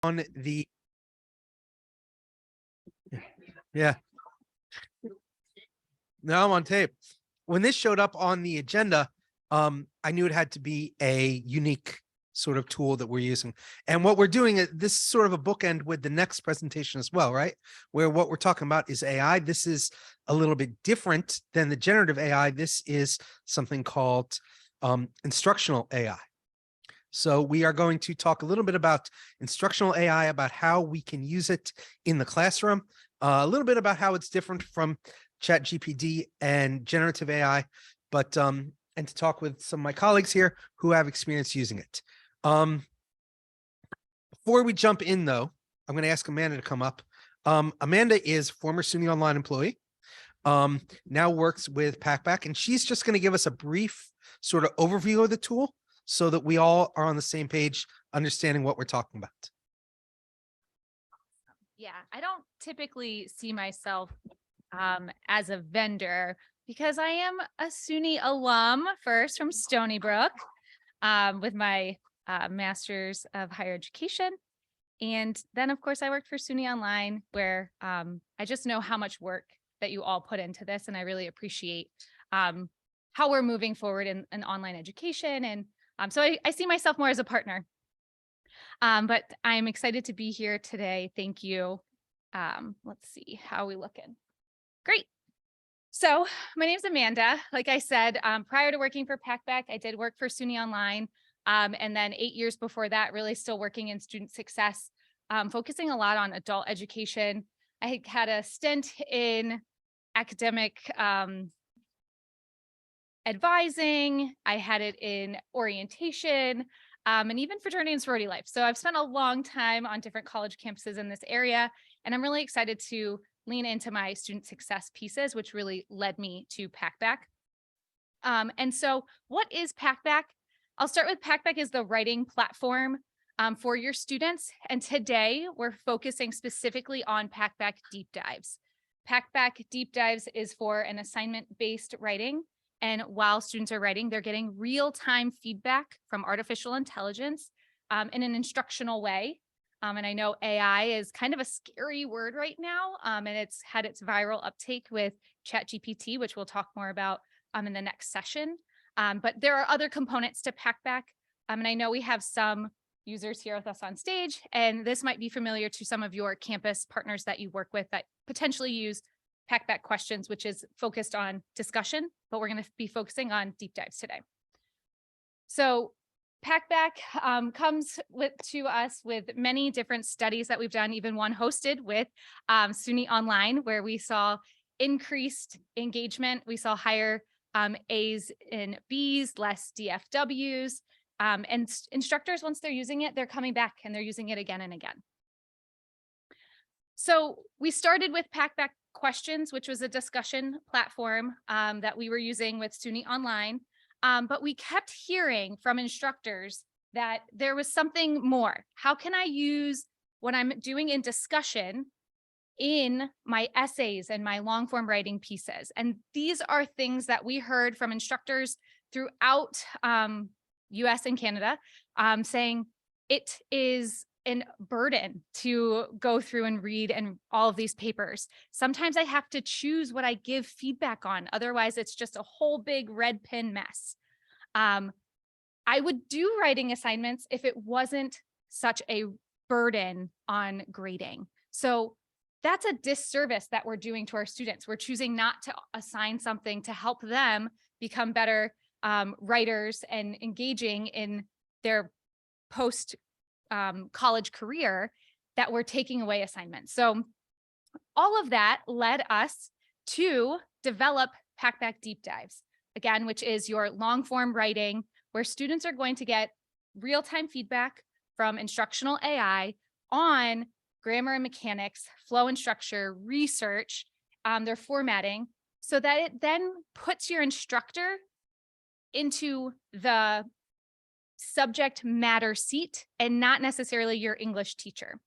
on the yeah. Now I'm on tape. When this showed up on the agenda, I knew it had to be a unique sort of tool that we're using. And what we're doing is this is sort of a bookend with the next presentation as well, right? Where what we're talking about is AI. This is a little bit different than the generative AI. This is something called instructional AI. So we are going to talk a little bit about instructional AI, about how we can use it in the classroom, a little bit about how it's different from ChatGPT and generative AI, but and to talk with some of my colleagues here who have experience using it. Before we jump in, though, I'm going to ask Amanda to come up. Amanda is former SUNY Online employee, now works with Packback, and she's just going to give us a brief sort of overview of the tool so that we all are on the same page, understanding what we're talking about. Yeah, I don't typically see myself as a vendor because I am a SUNY alum first from Stony Brook with my master's of higher education. And then, of course, I worked for SUNY Online, where I just know how much work that you all put into this. And I really appreciate how we're moving forward in online education. And so I see myself more as a partner. But I'm excited to be here today. Thank you. Let's see, how are we looking? Great. So my name's Amanda. Like I said, prior to working for Packback, I did work for SUNY Online. And then 8 years before that, really still working in student success, focusing a lot on adult education. I had a stint in academic advising. I had it in orientation, and even fraternity and sorority life. So I've spent a long time on different college campuses in this area, and I'm really excited to lean into my student success pieces, which really led me to Packback. And so what is Packback? I'll start with Packback is the writing platform for your students. And today we're focusing specifically on Packback Deep Dives. Packback Deep Dives is for an assignment-based writing. And while students are writing, they're getting real-time feedback from artificial intelligence in an instructional way. And I know AI is kind of a scary word right now, and it's had its viral uptake with ChatGPT, which we'll talk more about in the next session. But there are other components to Packback, and I know we have some users here with us on stage, and this might be familiar to some of your campus partners that you work with that potentially use Packback Questions, which is focused on discussion, but we're going to be focusing on deep dives today. So Packback comes to us with many different studies that we've done, even one hosted with SUNY Online, where we saw increased engagement. We saw higher A's and B's, less DFWs, and instructors, once they're using it, they're coming back and they're using it again and again. So we started with Packback Questions, which was a discussion platform that we were using with SUNY Online. But we kept hearing from instructors that there was something more. How can I use what I'm doing in discussion in my essays and my long form writing pieces? And these are things that we heard from instructors throughout US and Canada saying it is a burden to go through and read and all of these papers. Sometimes I have to choose what I give feedback on. Otherwise, it's just a whole big red pen mess. I would do writing assignments if it wasn't such a burden on grading. So that's a disservice that we're doing to our students. We're choosing not to assign something to help them become better writers and engaging in their post college career, that we're taking away assignments. So all of that led us to develop Packback Deep Dives, again, which is your long form writing, where students are going to get real-time feedback from instructional AI on grammar and mechanics, flow and structure, research, their formatting, so that it then puts your instructor into the subject matter seat and not necessarily your English teacher.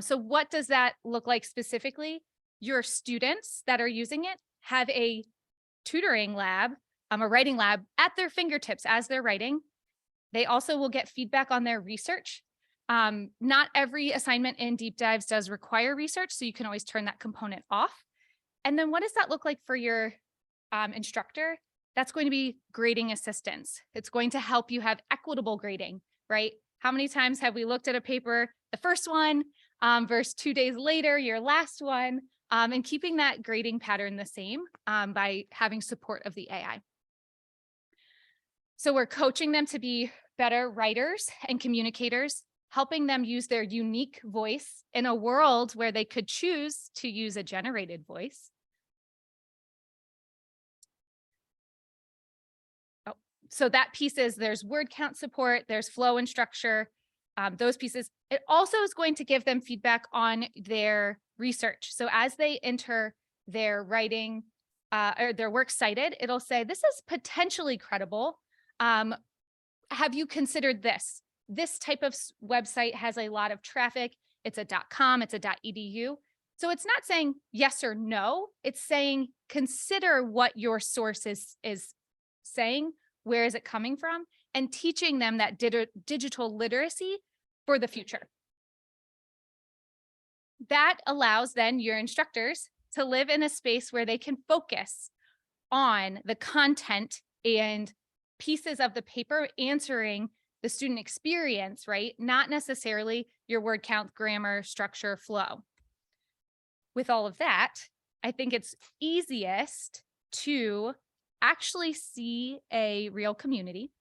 So what does that look like specifically? Your students that are using it have a tutoring lab, a writing lab at their fingertips as they're writing. They also will get feedback on their research. Not every assignment in deep dives does require research, so you can always turn that component off. And then what does that look like for your instructor? That's going to be grading assistance. It's going to help you have equitable grading, right? How many times have we looked at a paper, the first one versus 2 days later, your last one, and keeping that grading pattern the same by having support of the AI. So we're coaching them to be better writers and communicators, helping them use their unique voice in a world where they could choose to use a generated voice. Oh, so that piece is there's word count support, there's flow and structure, those pieces. It also is going to give them feedback on their research. So as they enter their writing or their works cited, it'll say, this is potentially credible. Have you considered this? This type of website has a lot of traffic. It's a .com, it's a .edu. So it's not saying yes or no. It's saying consider what your source is saying. Where is it coming from? And teaching them that digital literacy for the future. That allows then your instructors to live in a space where they can focus on the content and pieces of the paper answering the student experience, right? Not necessarily your word count, grammar, structure, flow. With all of that, I think it's easiest to actually see a real community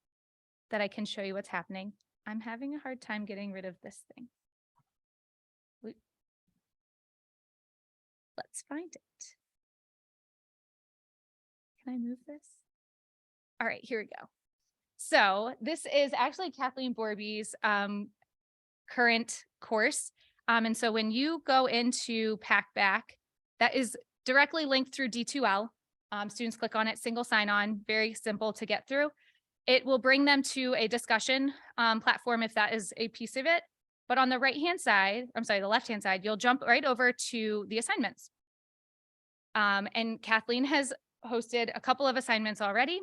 that I can show you what's happening. I'm having a hard time getting rid of this thing. Let's find it. Can I move this? All right, here we go. So this is actually Kathleen Borbee's current course. And so when you go into Packback, that is directly linked through D2L. Students click on it, single sign-on, very simple to get through. It will bring them to a discussion platform if that is a piece of it. But on the right-hand side, the left-hand side, you'll jump right over to the assignments. And Kathleen has hosted a couple of assignments already.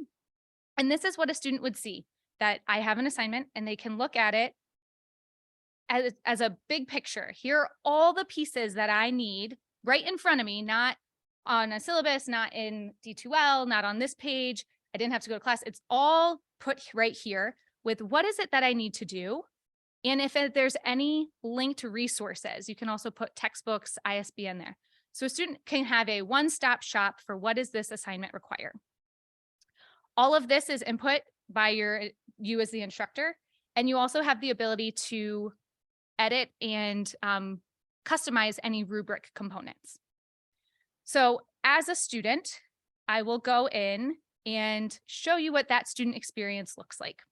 And this is what a student would see, that I have an assignment and they can look at it as a big picture. Here are all the pieces that I need right in front of me, not on a syllabus, not in D2L, not on this page. I didn't have to go to class. It's all put right here with what is it that I need to do. And if there's any linked resources, you can also put textbooks, ISBN there. So a student can have a one-stop shop for what does this assignment require. All of this is input by you as the instructor, and you also have the ability to edit and customize any rubric components. So as a student, I will go in and show you what that student experience looks like.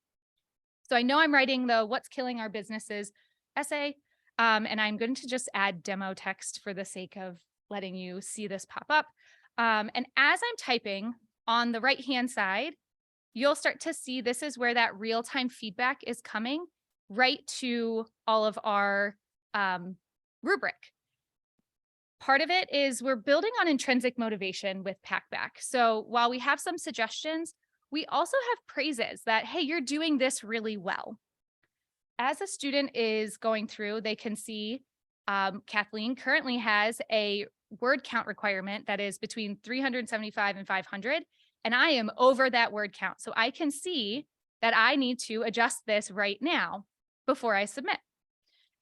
So I know I'm writing the What's Killing Our Businesses essay, and I'm going to just add demo text for the sake of letting you see this pop up. And as I'm typing on the right-hand side, you'll start to see this is where that real-time feedback is coming right to all of our rubric. Part of it is we're building on intrinsic motivation with Packback. So while we have some suggestions, we also have praises that, hey, you're doing this really well. As a student is going through, they can see Kathleen currently has a word count requirement that is between 375 and 500, and I am over that word count. So I can see that I need to adjust this right now before I submit.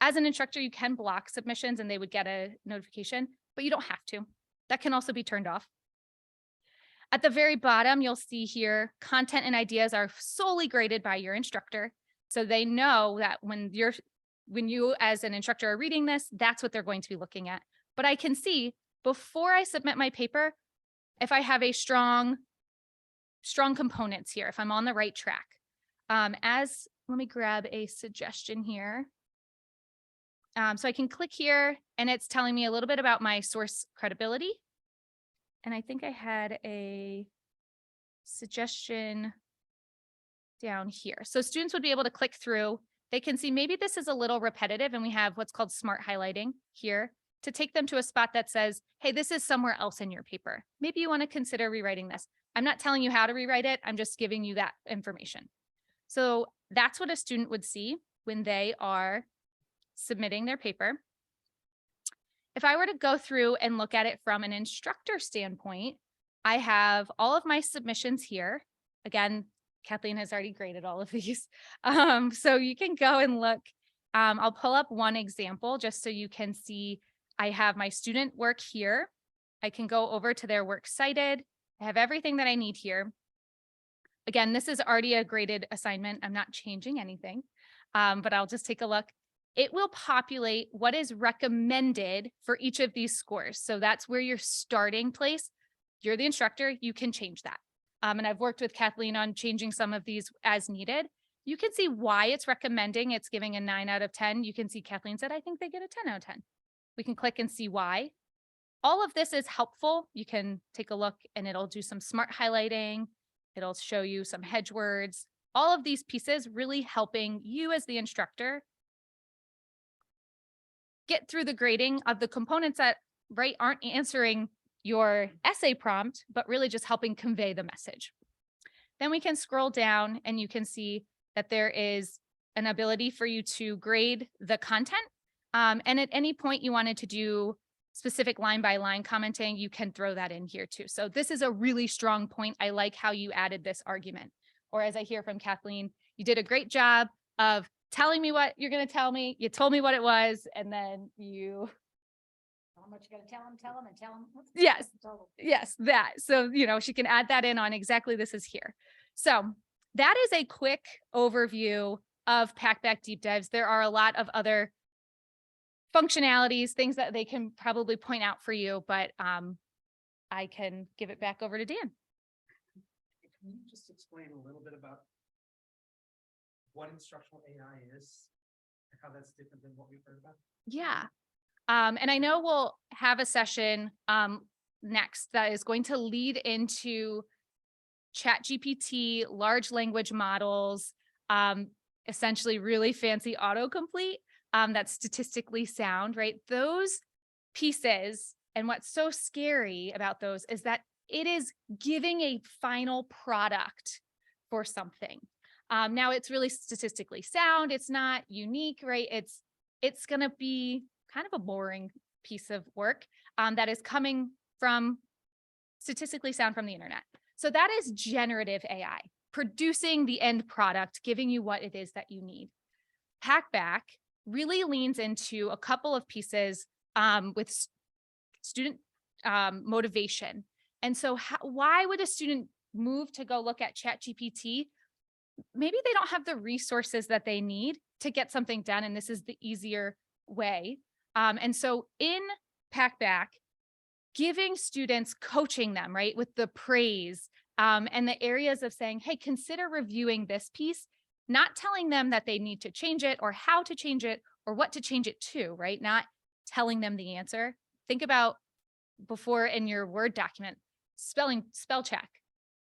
As an instructor, you can block submissions and they would get a notification, but you don't have to. That can also be turned off. At the very bottom, you'll see here, content and ideas are solely graded by your instructor. So they know that when you as an instructor are reading this, that's what they're going to be looking at. But I can see before I submit my paper, if I have a strong components here, if I'm on the right track. Let me grab a suggestion here. So I can click here and it's telling me a little bit about my source credibility. And I think I had a suggestion down here. So students would be able to click through. They can see maybe this is a little repetitive and we have what's called smart highlighting here to take them to a spot that says, hey, this is somewhere else in your paper. Maybe you want to consider rewriting this. I'm not telling you how to rewrite it. I'm just giving you that information. So that's what a student would see when they are submitting their paper. If I were to go through and look at it from an instructor standpoint, I have all of my submissions here. Again, Kathleen has already graded all of these. So you can go and look. I'll pull up one example just so you can see. I have my student work here. I can go over to their works cited. I have everything that I need here. Again, this is already a graded assignment. I'm not changing anything, but I'll just take a look. It will populate what is recommended for each of these scores. So that's where your starting place. You're the instructor, you can change that. And I've worked with Kathleen on changing some of these as needed. You can see why it's recommending. It's giving a 9 out of 10. You can see Kathleen said, I think they get a 10 out of 10. We can click and see why. All of this is helpful. You can take a look and it'll do some smart highlighting. It'll show you some hedge words. All of these pieces really helping you as the instructor get through the grading of the components that aren't answering your essay prompt, but really just helping convey the message. Then we can scroll down and you can see that there is an ability for you to grade the content. And at any point you wanted to do specific line by line commenting, you can throw that in here too. So this is a really strong point. I like how you added this argument. Or as I hear from Kathleen, you did a great job of telling me what you're going to tell me. You told me what it was, and then you. How much you got to tell them and tell them. Yes. Yes, that. So, she can add that in on exactly this is here. So that is a quick overview of Packback Deep Dives. There are a lot of other functionalities, things that they can probably point out for you, but I can give it back over to Dan. Can you just explain a little bit about what instructional AI is and how that's different than what we've heard about? Yeah. And I know we'll have a session next that is going to lead into ChatGPT, large language models, essentially really fancy autocomplete that's statistically sound, right? Those pieces, and what's so scary about those is that it is giving a final product for something. Now it's really statistically sound. It's not unique, right? It's going to be kind of a boring piece of work that is coming from statistically sound from the internet. So that is generative AI, producing the end product, giving you what it is that you need. Packback really leans into a couple of pieces with student motivation. And so why would a student move to go look at ChatGPT? Maybe they don't have the resources that they need to get something done, and this is the easier way. And so in Packback, giving students, coaching them, right, with the praise and the areas of saying, hey, consider reviewing this piece, not telling them that they need to change it or how to change it or what to change it to, right? Not telling them the answer. Think about before in your Word document, spell check,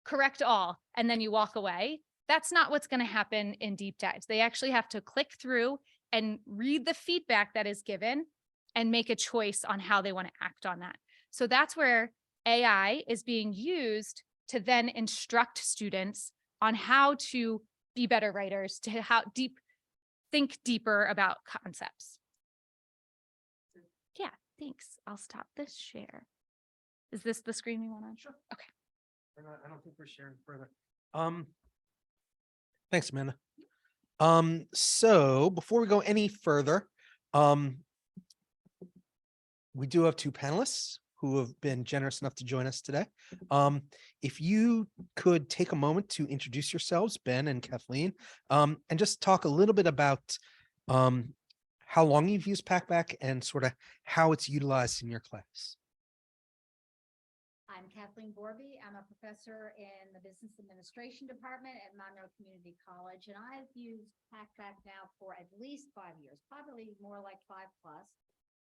correct all, and then you walk away. That's not what's going to happen in deep dives. They actually have to click through and read the feedback that is given and make a choice on how they want to act on that. So that's where AI is being used to then instruct students on how to be better writers, to think deeper about concepts. Yeah, thanks. I'll stop this share. Is this the screen we want on? Sure. Okay. I don't think we're sharing further. Thanks, Amanda. So before we go any further, we do have two panelists who have been generous enough to join us today. If you could take a moment to introduce yourselves, Ben and Kathleen, and just talk a little bit about how long you've used Packback and sort of how it's utilized in your class. I'm Kathleen Borbee. I'm a professor in the Business Administration Department at Monroe Community College, and I've used Packback now for at least 5 years, probably more like 5+.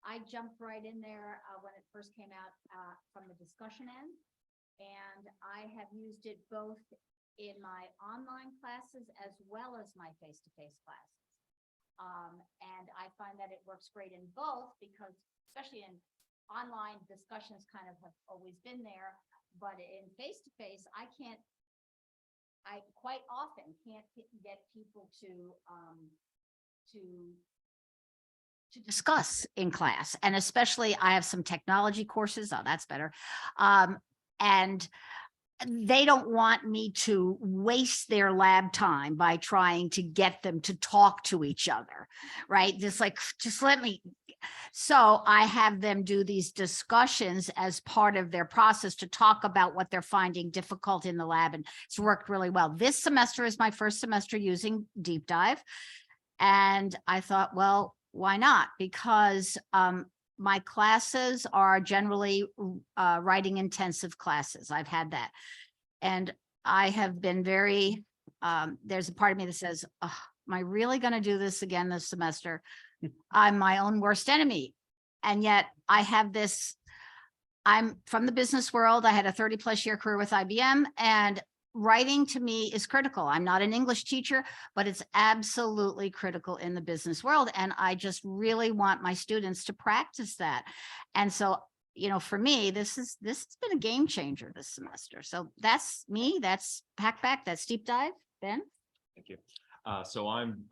I jumped right in there when it first came out from the discussion end, and I have used it both in my online classes as well as my face-to-face classes. And I find that it works great in both because, especially in online discussions kind of have always been there, but in face-to-face, I quite often can't get people to to discuss in class. And especially I have some technology courses. Oh, that's better. And they don't want me to waste their lab time by trying to get them to talk to each other, right? Just let me. So I have them do these discussions as part of their process to talk about what they're finding difficult in the lab. And it's worked really well. This semester is my first semester using Deep Dive. And I thought, well, why not? Because my classes are generally writing intensive classes. I've had that. And I have been very, there's a part of me that says, oh, am I really going to do this again this semester? I'm my own worst enemy. And yet I have this, I'm from the business world. I had a 30+ year career with IBM, and writing to me is critical. I'm not an English teacher, but it's absolutely critical in the business world. And I just really want my students to practice that. And so, you know, for me, this has been a game changer this semester. So that's me, that's Packback, that's Deep Dive. Ben? Thank you. So I'm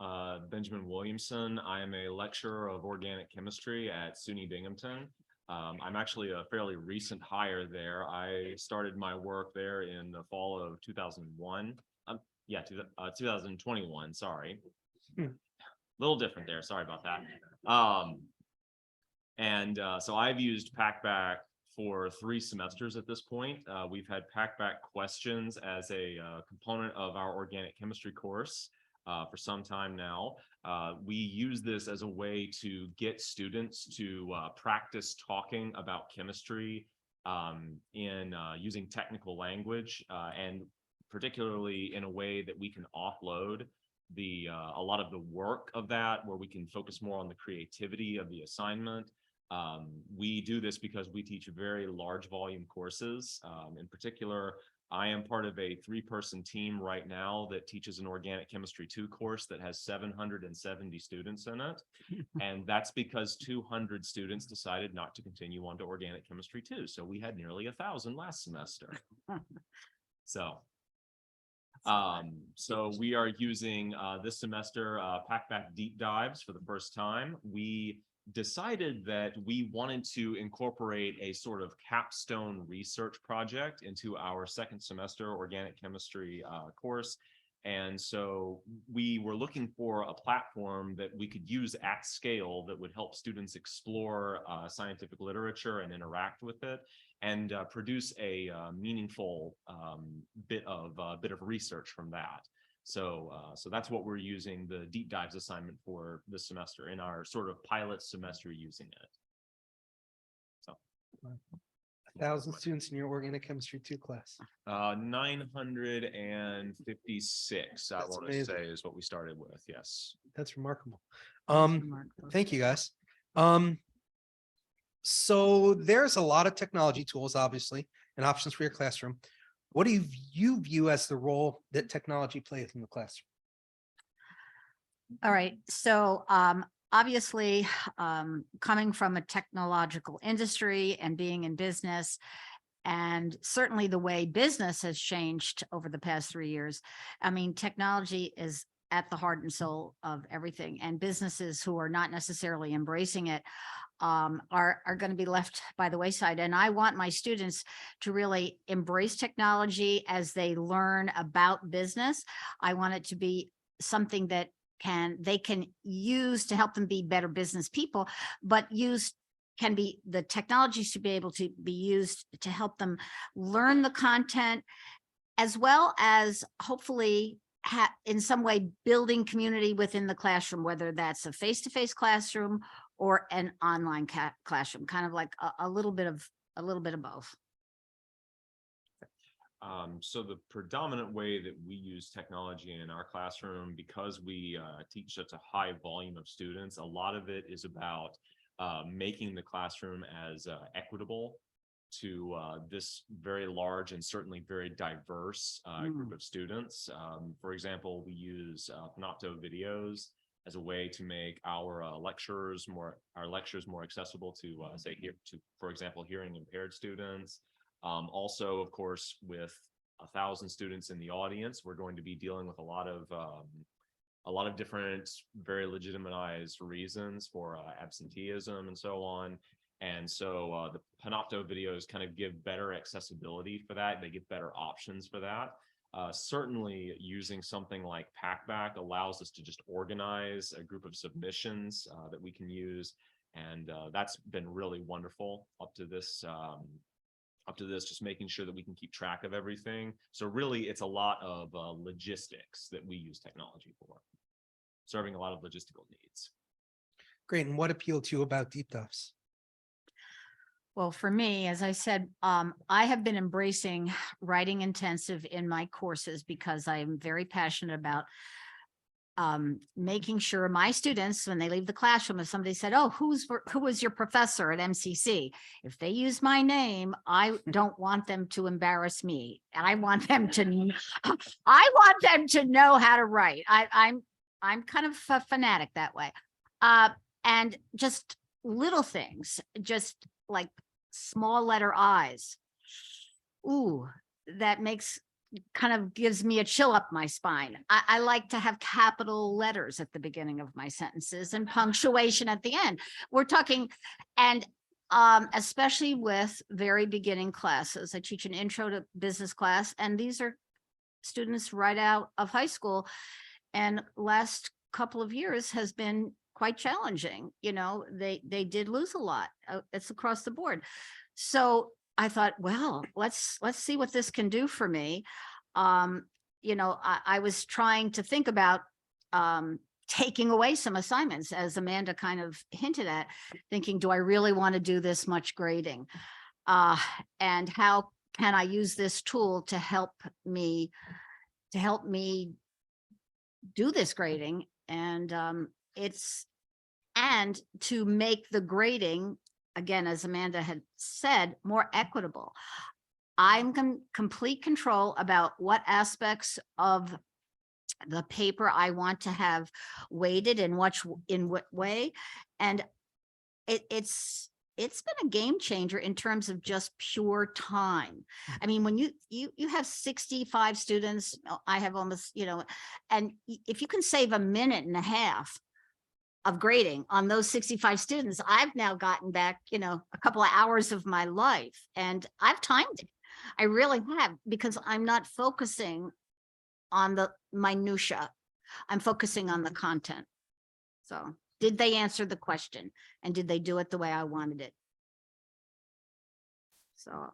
Benjamin Williamson. I am a lecturer of organic chemistry at SUNY Binghamton. I'm actually a fairly recent hire there. I started my work there in the fall of 2001. 2021, sorry. Little different there, sorry about that. So I've used Packback for 3 semesters at this point. We've had Packback Questions as a component of our organic chemistry course for some time now. We use this as a way to get students to practice talking about chemistry in using technical language, and particularly in a way that we can offload a lot of the work of that, where we can focus more on the creativity of the assignment. We do this because we teach very large volume courses. In particular, I am part of a 3-person team right now that teaches an Organic Chemistry 2 course that has 770 students in it. And that's because 200 students decided not to continue on to Organic Chemistry 2. So we had nearly 1,000 last semester. So we are using this semester Packback Deep Dives for the first time. We decided that we wanted to incorporate a sort of capstone research project into our 2nd semester organic chemistry course. And so we were looking for a platform that we could use at scale that would help students explore scientific literature and interact with it, and produce a meaningful bit of research from that. So that's what we're using the Deep Dives assignment for this semester, in our sort of pilot semester using it. So 1,000 students in your organic chemistry 2 class. 956, I That's want to amazing. say, is what we started with. Yes. That's remarkable. That's remarkable. Thank you guys. So there's a lot of technology tools, obviously, and options for your classroom. What do you view as the role that technology plays in the classroom? All right. So obviously, coming from a technological industry and being in business, and certainly the way business has changed over the past 3 years, I mean, technology is at the heart and soul of everything. And businesses who are not necessarily embracing it are going to be left by the wayside. And I want my students to really embrace technology as they learn about business. I want it to be something that they can use to help them be better business people, but the technologies to be able to be used to help them learn the content, as well as hopefully in some way building community within the classroom, whether that's a face-to-face classroom or an online classroom, kind of like a little bit of both. So the predominant way that we use technology in our classroom, because we teach such a high volume of students, a lot of it is about making the classroom as equitable to this very large and certainly very diverse group of students. For example, we use Panopto videos as a way to make our lectures more accessible to for example, hearing impaired students. Also, of course, with 1,000 students in the audience, we're going to be dealing with a lot of a lot of different, very legitimized reasons for absenteeism and so on. And so the Panopto videos kind of give better accessibility for that. They give better options for that. Certainly using something like Packback allows us to just organize a group of submissions that we can use. And that's been really wonderful up to this, just making sure that we can keep track of everything. So really, it's a lot of logistics that we use technology for, serving a lot of logistical needs. Great. And what appealed to you about deep dives? Well, for me, as I said, I have been embracing writing intensive in my courses because I'm very passionate about making sure my students, when they leave the classroom, if somebody said, oh, who was your professor at MCC? If they use my name, I don't want them to embarrass me. And I want them to know how to write. I'm kind of a fanatic that way. And just little things, just like small letter I's. Ooh, that kind of gives me a chill up my spine. I like to have capital letters at the beginning of my sentences and punctuation at the end. We're talking, and especially with very beginning classes. I teach an intro to business class, and these are students right out of high school. And last couple of years has been quite challenging. You know, they did lose a lot. It's across the board. So I thought, well, let's see what this can do for me. You know, I was trying to think about taking away some assignments, as Amanda kind of hinted at, thinking, do I really want to do this much grading? And how can I use this tool to help me do this grading? And and to make the grading, again, as Amanda had said, more equitable. I'm complete control about what aspects of the paper I want to have weighted and in what way. And it's been a game changer in terms of just pure time. I mean, when you have 65 students, I have almost, you know, and if you can save a minute and a half of grading on those 65 students, I've now gotten back, you know, a couple of hours of my life, and I've timed it. I really have, because I'm not focusing on the minutia. I'm focusing on the content. So did they answer the question, and did they do it the way I wanted it? So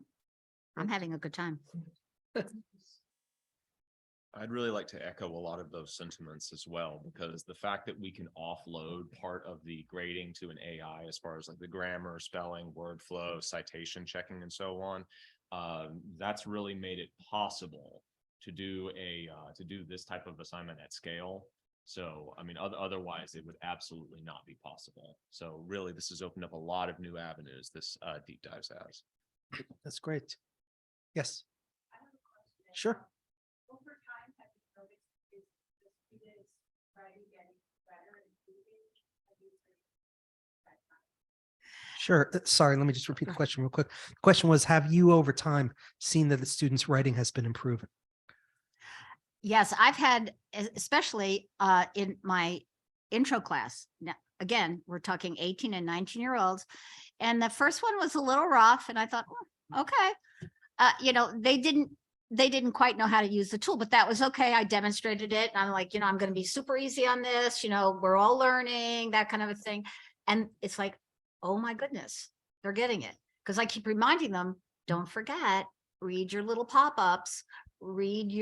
I'm having a good time. I'd really like to echo a lot of those sentiments as well, because the fact that we can offload part of the grading to an AI, as far as like the grammar, spelling, word flow, citation checking, and so on, that's really made it possible to do this type of assignment at scale. So, I mean, otherwise it would absolutely not be possible. So really, this has opened up a lot of new avenues, this deep dives has. That's great. Yes. Sure. Over time, have you noticed is the students writing getting better and improving? Sure. Sorry, let me just repeat the question real quick. The question was, have you over time seen that the students' writing has been improving? Yes, I've had, especially in my intro class. Now, again, we're talking 18 and 19-year-olds. And the first one was a little rough. And I thought, oh, okay. You know, they didn't quite know how to use the tool, but that was okay. I demonstrated it. And I'm like, you know, I'm going to be super easy on this. You know, we're all learning, that kind of a thing. And it's like, oh my goodness, they're getting it. Because I keep reminding them, don't forget, read your little pop-ups, read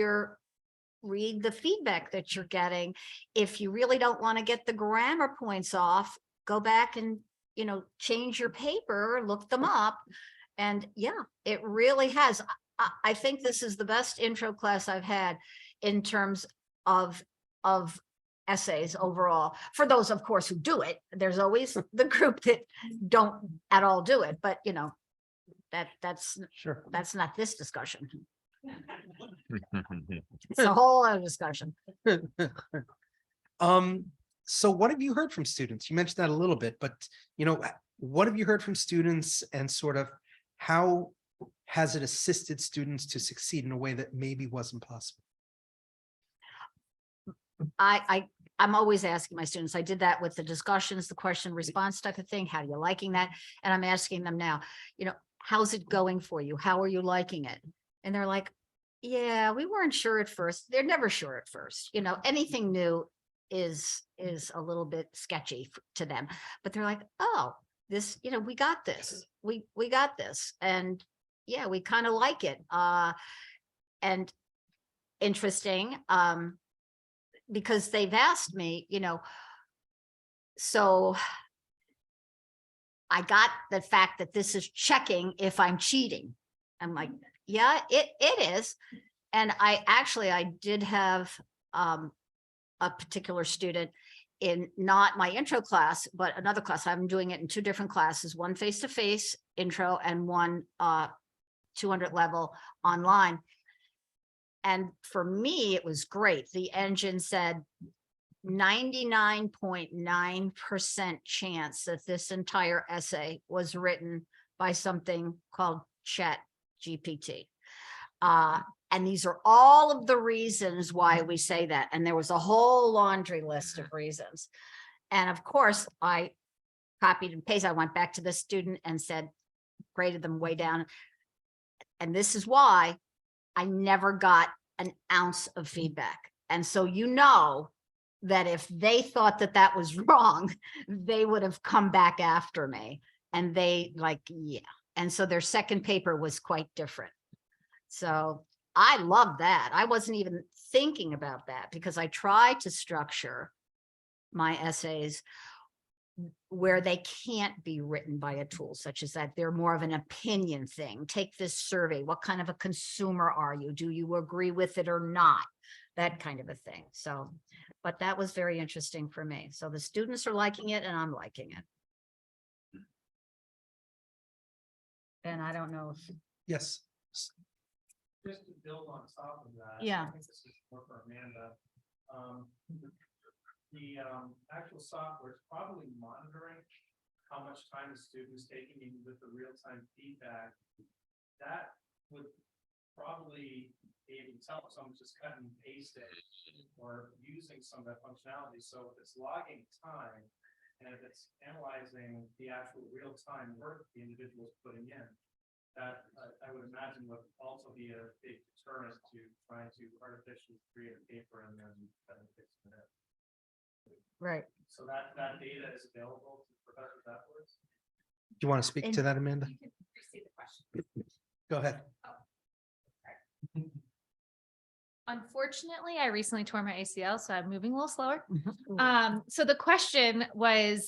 the feedback that you're getting. If you really don't want to get the grammar points off, go back and, you know, change your paper, look them up. And yeah, it really has. I think this is the best intro class I've had in terms of essays overall. For those, of course, who do it, there's always the group that don't at all do it. But, you know, that's Sure. not this discussion. It's a whole other discussion. So what have you heard from students? You mentioned that a little bit, but you know, what have you heard from students, and sort of how has it assisted students to succeed in a way that maybe wasn't possible? I I'm always asking my students, I did that with the discussions, the question response type of thing. How are you liking that? And I'm asking them now, how's it going for you? How are you liking it? And they're like, yeah, we weren't sure at first. They're never sure at first. Anything new is a little bit sketchy to them, but they're like, oh, this, we got this. We got this. And yeah, we kind of like it. And interesting, because they've asked me, so I got the fact that this is checking if I'm cheating. I'm like, yeah, it is. And I did have a particular student in not my intro class, but another class. I'm doing it in two different classes, one face-to-face intro and one 200 level online. And for me, it was great. The engine said 99.9% chance that this entire essay was written by something called Chat GPT. And these are all of the reasons why we say that. And there was a whole laundry list of reasons. And of course, I copied and pasted. I went back to the student and said, graded them way down. And this is why I never got an ounce of feedback. And so, that if they thought that that was wrong, they would have come back after me. And they yeah. And so their second paper was quite different. So I love that. I wasn't even thinking about that because I try to structure my essays where they can't be written by a tool such as that. They're more of an opinion thing. Take this survey. What kind of a consumer are you? Do you agree with it or not? That kind of a thing. So, but that was very interesting for me. So the students are liking it and I'm liking it. And I don't know if. Yes. Just to build on top of that. Yeah. I think this is more for Amanda. The actual software is probably monitoring how much time the student is taking in with the real-time feedback. That would probably be able to tell if someone's just cutting and pasting or using some of that functionality. So if it's logging time and if it's analyzing the actual real-time work the individual is putting in, that I would imagine would also be a big deterrent to trying to artificially create a paper and then fix it. Right. So that data is available to professors afterwards. Do you want to speak to that, Amanda? You can repeat the question. Go ahead. Unfortunately, I recently tore my ACL, so I'm moving a little slower. Mm-hmm. So the question was,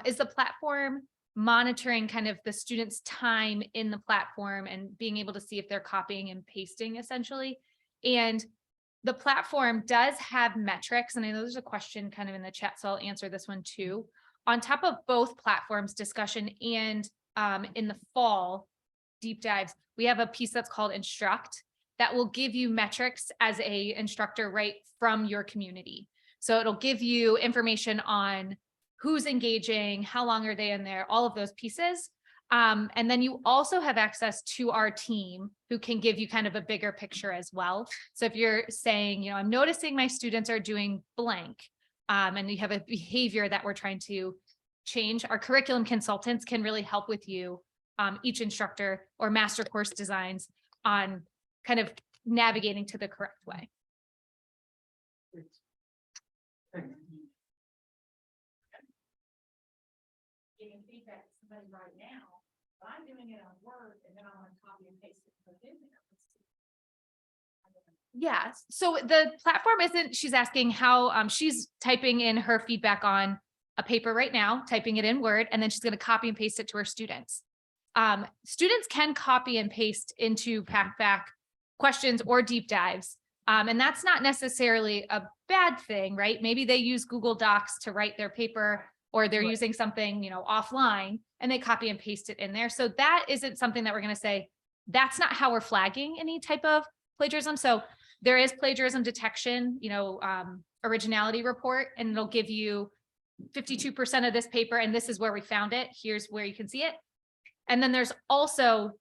is the platform monitoring kind of the students' time in the platform and being able to see if they're copying and pasting essentially? And the platform does have metrics, and I know there's a question kind of in the chat, so I'll answer this one too. On top of both platforms, discussion and in the fall deep dives, we have a piece that's called Instruct that will give you metrics as a instructor right from your community. So it'll give you information on who's engaging, how long are they in there, all of those pieces. And then you also have access to our team who can give you kind of a bigger picture as well. So if you're saying, I'm noticing my students are doing blank, and you have a behavior that we're trying to change, our curriculum consultants can really help with you, each instructor or master course designs on kind of navigating to the correct way. Giving feedback to somebody right now, but I'm doing it on Word and then I want to copy and paste it and put it in there. Yes. So the platform isn't, she's asking how she's typing in her feedback on a paper right now, typing it in Word, and then she's going to copy and paste it to her students. Students can copy and paste into Packback Questions or deep dives. And that's not necessarily a bad thing, right? Maybe they use Google Docs to write their paper, or they're using something, offline, and they copy and paste it in there. So that isn't something that we're going to say, that's not how we're flagging any type of plagiarism. So there is plagiarism detection, originality report, and it'll give you 52% of this paper, and this is where we found it. Here's where you can see it. And then there's also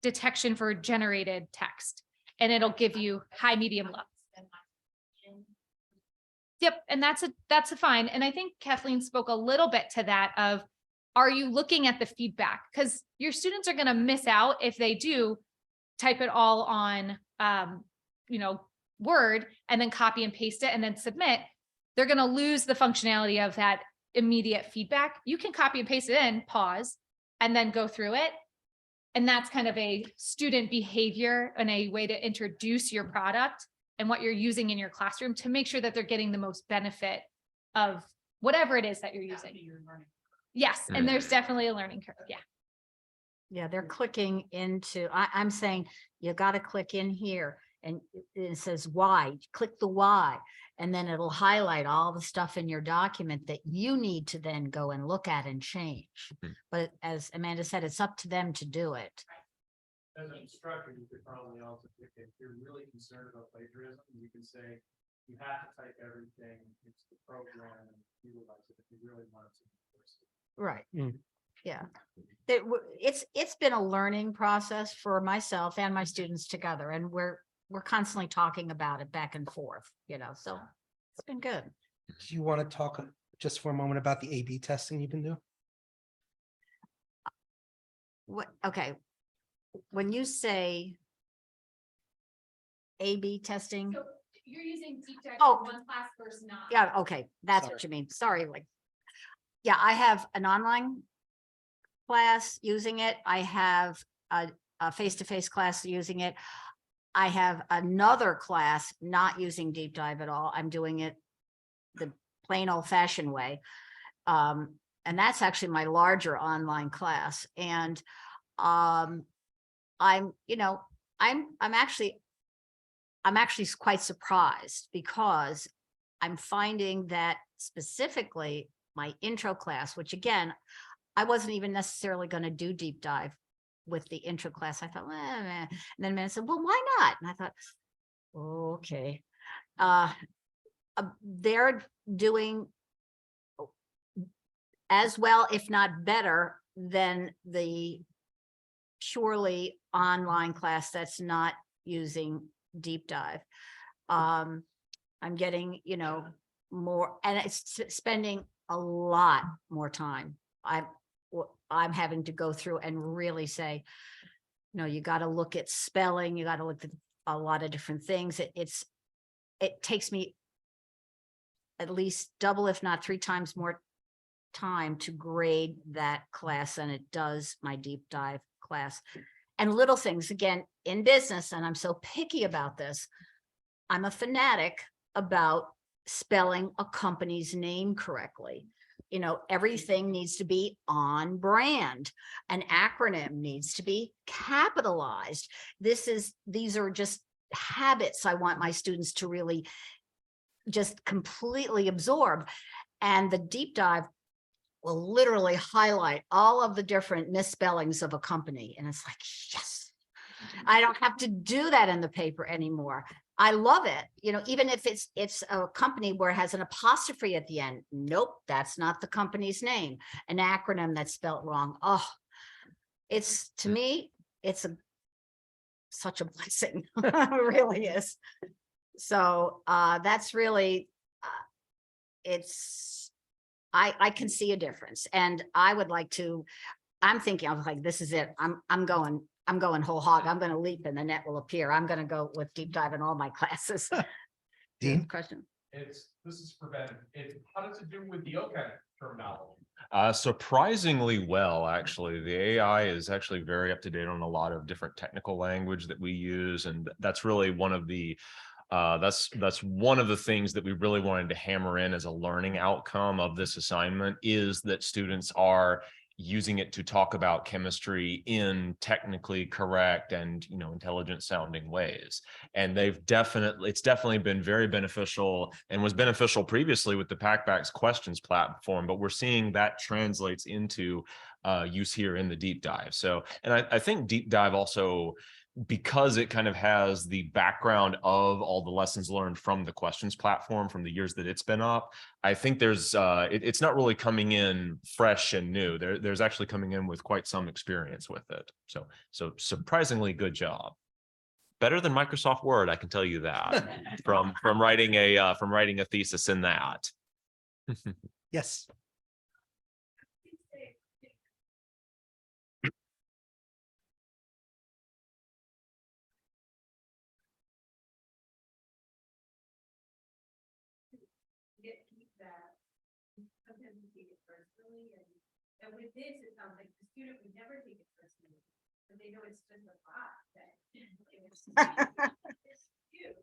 detection for generated text, and it'll give you high, medium, low. Yep, and that's a fine. And I think Kathleen spoke a little bit to that of, are you looking at the feedback? Because your students are going to miss out if they do type it all on, Word and then copy and paste it and then submit. They're going to lose the functionality of that immediate feedback. You can copy and paste it in, pause, and then go through it. And that's kind of a student behavior and a way to introduce your product and what you're using in your classroom to make sure that they're getting the most benefit of whatever it is that you're using. Yes, and there's definitely a learning curve. Yeah. Yeah, they're clicking into, I'm saying, you got to click in here and it says why, click the why, and then it'll highlight all the stuff in your document that you need to then go and look at and change. But as Amanda said, it's up to them to do it. As an instructor, you could probably also, if you're really concerned about plagiarism, you can say, you have to type everything into the program and utilize it if you really want to. Right. Mm. Yeah. It's been a learning process for myself and my students together, and we're constantly talking about it back and forth, so it's been good. Do you want to talk just for a moment about the A/B testing you've been doing? Okay. When you say A/B testing, So you're using deep dive Oh. one class versus not. yeah, okay, that's what you mean. Sorry, yeah, I have an online class using it. I have a face-to-face class using it. I have another class not using deep dive at all. I'm doing it the plain old-fashioned way. And that's actually my larger online class. And I'm actually quite surprised, because I'm finding that specifically my intro class, which again, I wasn't even necessarily going to do deep dive with the intro class. I thought, and then Amanda said, well, why not? And I thought, okay. They're doing as well, if not better, than the purely online class that's not using deep dive. I'm getting, more, and it's spending a lot more time. I'm having to go through and really say, you got to look at spelling, you got to look at a lot of different things. It takes me at least double, if not 3 times more time to grade that class than it does my deep dive class. And little things, again, in business, and I'm so picky about this, I'm a fanatic about spelling a company's name correctly. Everything needs to be on brand. An acronym needs to be capitalized. These are just habits I want my students to really just completely absorb. And the deep dive will literally highlight all of the different misspellings of a company. And it's like, yes, I don't have to do that in the paper anymore. I love it. Even if it's a company where it has an apostrophe at the end. Nope, that's not the company's name. An acronym that's spelled wrong. Oh, to me, it's such a blessing. It really is. So that's really, I can see a difference, and I would like to, I'm thinking, I was like, this is it. I'm going whole hog. I'm going to leap and the net will appear. I'm going to go with deep dive in all my classes. Dean? Question. This is for Ben. How does it do with the OCAD terminology? Surprisingly well, actually. The AI is actually very up to date on a lot of different technical language that we use, and that's really one of the that's one of the things that we really wanted to hammer in as a learning outcome of this assignment, is that students are using it to talk about chemistry in technically correct and intelligent sounding ways. And it's definitely been very beneficial, and was beneficial previously with the Packback Questions platform, but we're seeing that translates into use here in the deep dive. So, and I think deep dive also, because it kind of has the background of all the lessons learned from the questions platform from the years that it's been up, I think there's it's not really coming in fresh and new. There's actually coming in with quite some experience with it. So surprisingly good job. better than Microsoft Word, I can tell you that from writing a thesis in that. Yes. Keep that. Sometimes we take it personally, and with this, it sounds like the student would never take it personally, but they know it's just a bot that. It's used.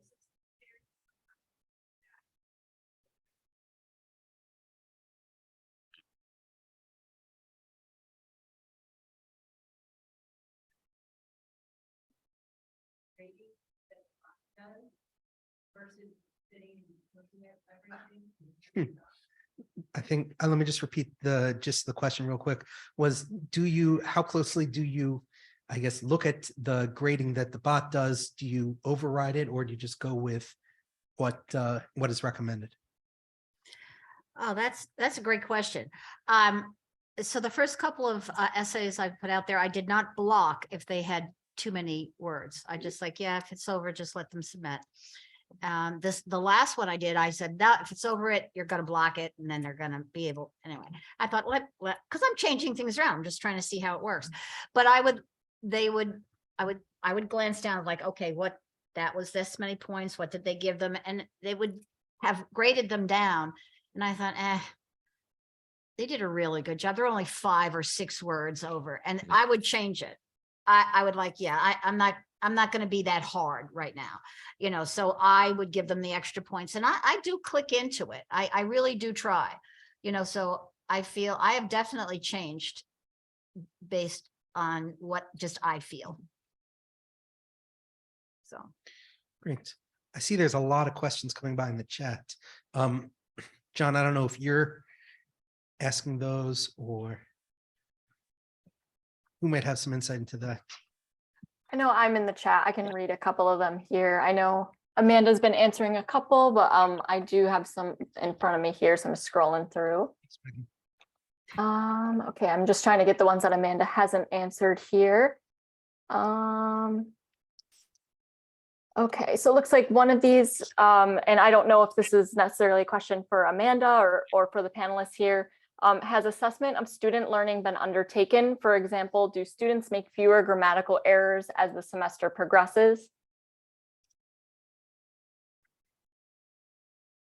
Grading that the bot does versus sitting and looking at everything. I think, let me just repeat just the question real quick, was how closely do you, I guess, look at the grading that the bot does? Do you override it, or do you just go with what is recommended? Oh, that's a great question. So the first couple of essays I put out there, I did not block if they had too many words. I just like, yeah, if it's over, just let them submit. The last one I did, I said, no, if it's over it, you're going to block it, and then they're going to be able, anyway, I thought, because I'm changing things around. I'm just trying to see how it works. But I would glance down like, okay, that was this many points. What did they give them? And they would have graded them down. And I thought, they did a really good job. They're only 5 or 6 words over, and I would change it. I would like, yeah, I'm not going to be that hard right now, so I would give them the extra points, and I do click into it. I really do try, so I feel I have definitely changed based on what just I feel. So. Great. I see there's a lot of questions coming by in the chat. John, I don't know if you're asking those or who might have some insight into that. I know I'm in the chat. I can read a couple of them here. I know Amanda's been answering a couple, but I do have some in front of me here, so I'm scrolling through. Okay, I'm just trying to get the ones that Amanda hasn't answered here. Okay, so it looks like one of these, and I don't know if this is necessarily a question for Amanda or for the panelists here, has assessment of student learning been undertaken? For example, do students make fewer grammatical errors as the semester progresses?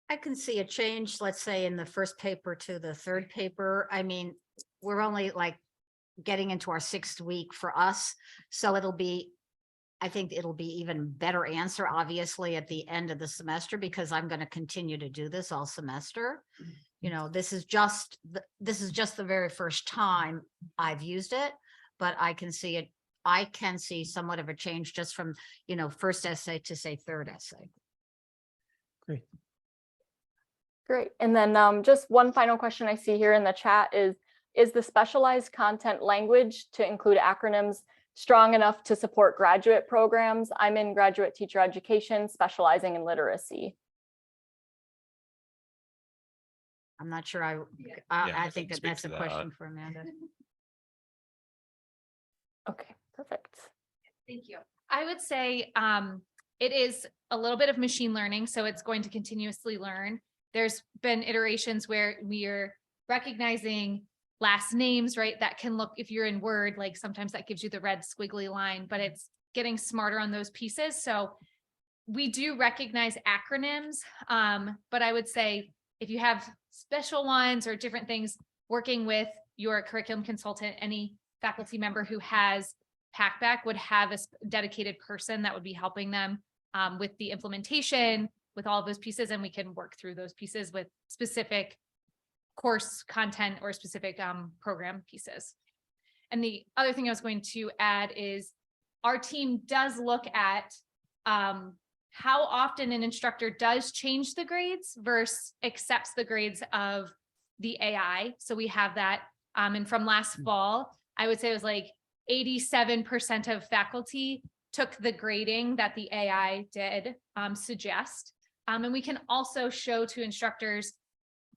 I can see a change, let's say in the first paper to the third paper. I mean, we're only like getting into our 6th week for us. So I think it'll be even better answer, obviously, at the end of the semester, because I'm going to continue to do this all semester. This is just the very first time I've used it, but I can see it. I can see somewhat of a change just from, first essay to say third essay. Great. Great. And then just one final question I see here in the chat is the specialized content language to include acronyms strong enough to support graduate programs? I'm in graduate teacher education, specializing in literacy. I'm not sure. I think that's a question for Amanda. Okay, perfect. Thank you. I would say it is a little bit of machine learning, so it's going to continuously learn. There's been iterations where we are recognizing last names, right? That can look, if you're in Word, like sometimes that gives you the red squiggly line, but it's getting smarter on those pieces. So we do recognize acronyms, but I would say if you have special ones or different things, working with your curriculum consultant, any faculty member who has Packback would have a dedicated person that would be helping them with the implementation, with all of those pieces, and we can work through those pieces with specific course content or specific program pieces. And the other thing I was going to add is our team does look at how often an instructor does change the grades versus accepts the grades of the AI. So we have that. And from last fall, I would say it was like 87% of faculty took the grading that the AI did suggest. And we can also show to instructors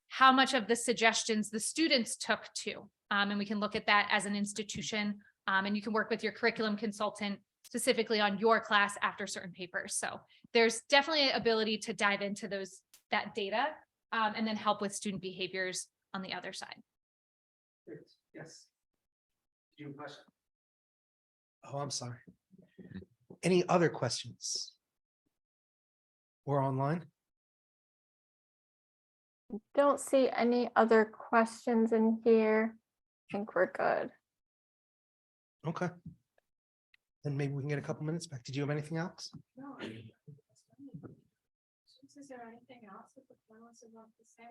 how much of the suggestions the students took too. And we can look at that as an institution, and you can work with your curriculum consultant specifically on your class after certain papers. So there's definitely an ability to dive into that data and then help with student behaviors on the other side. Yes. Do you have a question? Oh, I'm sorry. Any other questions? Or online? Don't see any other questions in here. I think we're good. Okay. Then maybe we can get a couple minutes back. Did you have anything else? No. Is there anything else that the panelists would like to say?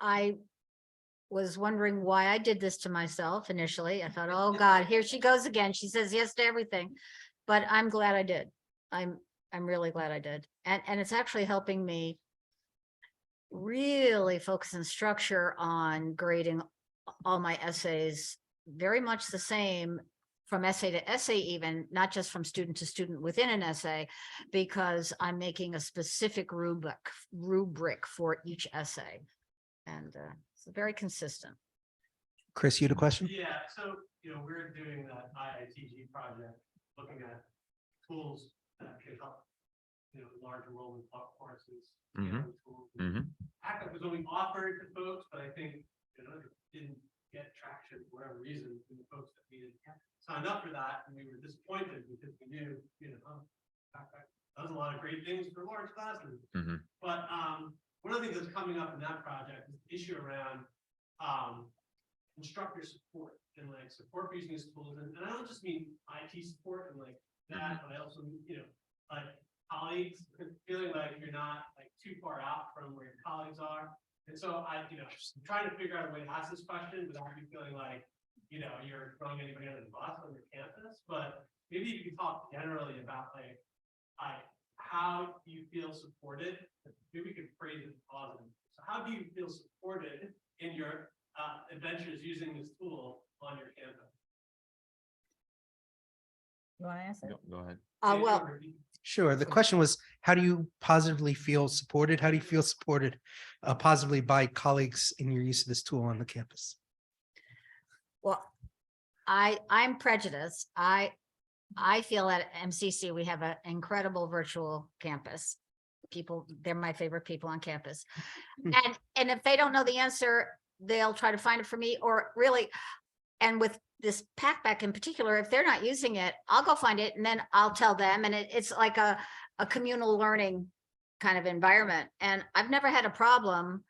I was wondering why I did this to myself initially. I thought, oh God, here she goes again. She says yes to everything. But I'm glad I did. I'm really glad I did. And it's actually helping me really focus and structure on grading all my essays, very much the same from essay to essay, even not just from student to student within an essay, because I'm making a specific rubric for each essay. And it's very consistent. Chris, you had a question? Yeah, so, we're doing that IITG project, looking at tools that can help, large enrollment courses. Tools. Backup was only offered to folks, but I think, it didn't get traction for whatever reason from the folks that we didn't sign up for that, and we were disappointed because we knew, Packback does a lot of great things for large classes. But one of the things that's coming up in that project is the issue around instructor support and like support for using these tools. And I don't just mean IT support and like that, but I also mean, like colleagues feeling like you're not like too far out from where your colleagues are. And so I'm trying to figure out a way to ask this question without you feeling like, you're throwing anybody under the bus on your campus. But maybe you can talk generally about like how you feel supported. Maybe we could phrase it positive. So how do you feel supported in your adventures using this tool on your campus? You want to answer? Go ahead. Well, Sure. The question was, how do you positively feel supported? How do you feel supported positively by colleagues in your use of this tool on the campus? well, I'm prejudiced. I feel at MCC, we have an incredible virtual campus. They're my favorite people on campus. And if they don't know the answer, they'll try to find it for me, or really, and with this Packback in particular, if they're not using it, I'll go find it and then I'll tell them. And it's like a communal learning kind of environment. And I've never had a problem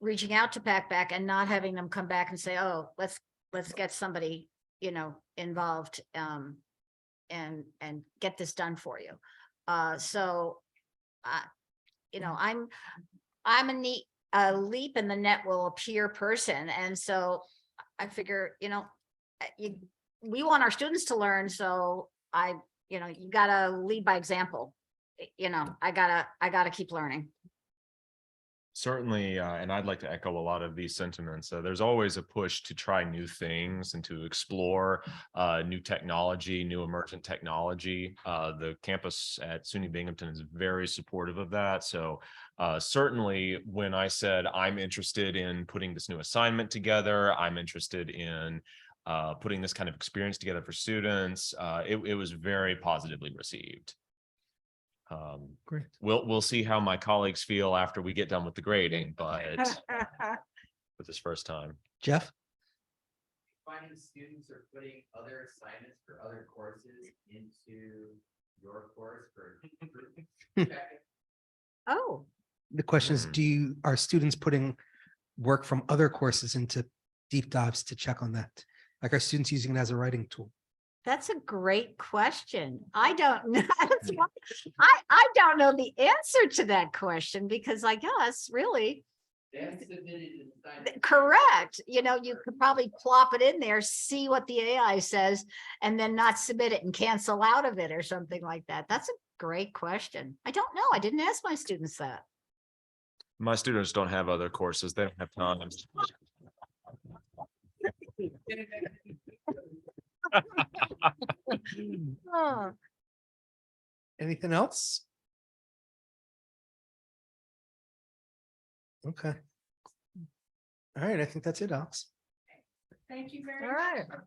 reaching out to Packback and not having them come back and say, oh, let's get somebody, involved and get this done for you. So I'm a leap in the net will appear person. And so I figure, we want our students to learn. So you gotta lead by example. I gotta keep learning. Certainly, and I'd like to echo a lot of these sentiments. There's always a push to try new things and to explore new technology, new emergent technology. The campus at SUNY Binghamton is very supportive of that. So certainly when I said I'm interested in putting this new assignment together, I'm interested in putting this kind of experience together for students, it was very positively received. Great. We'll see how my colleagues feel after we get done with the grading, but for this first time. Jeff? Finding students are putting other assignments for other courses into your course for Oh, The question is, are students putting work from other courses into deep dives to check on that? Like, are students using it as a writing tool? that's a great question. I don't know. I don't know the answer to that question, because I guess really they haven't submitted an assignment. correct. You could probably plop it in there, see what the AI says, and then not submit it and cancel out of it or something like that. That's a great question. I don't know. I didn't ask my students that. My students don't have other courses. They don't have time. Oh. Anything else? Okay. All right, I think that's it, Alex. Thank you very All much. right.